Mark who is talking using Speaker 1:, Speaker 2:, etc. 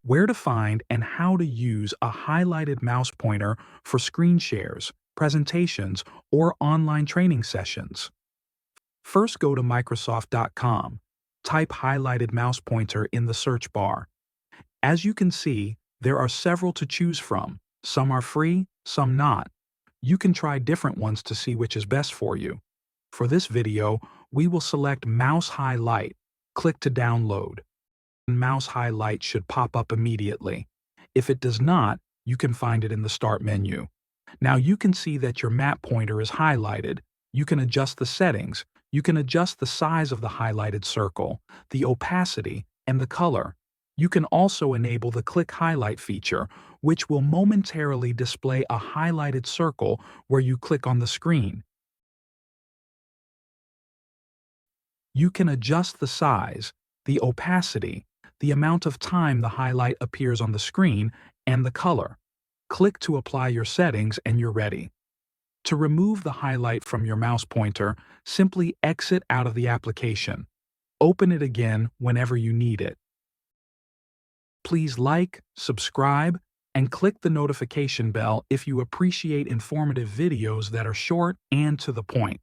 Speaker 1: where to find and how to use a highlighted mouse pointer for screen shares, presentations, or online training sessions. First, go to Microsoft.com. Type highlighted mouse pointer in the search bar. As you can see, there are several to choose from. Some are free, some not. You can try different ones to see which is best for you. For this video, we will select Mouse Highlight. Click to download. Mouse Highlight should pop up immediately. If it does not, you can find it in the Start menu. Now you can see that your map pointer is highlighted. You can adjust the settings. You can adjust the size of the highlighted circle, the opacity, and the color. You can also enable the Click Highlight feature, which will momentarily display a highlighted circle where you click on the screen. You can adjust the size, the opacity, the amount of time the highlight appears on the screen, and the color. Click to apply your settings and you're ready. To remove the highlight from your mouse pointer, simply exit out of the application. Open it again whenever you need it. Please like, subscribe, and click the notification bell if you appreciate informative videos that are short and to the point.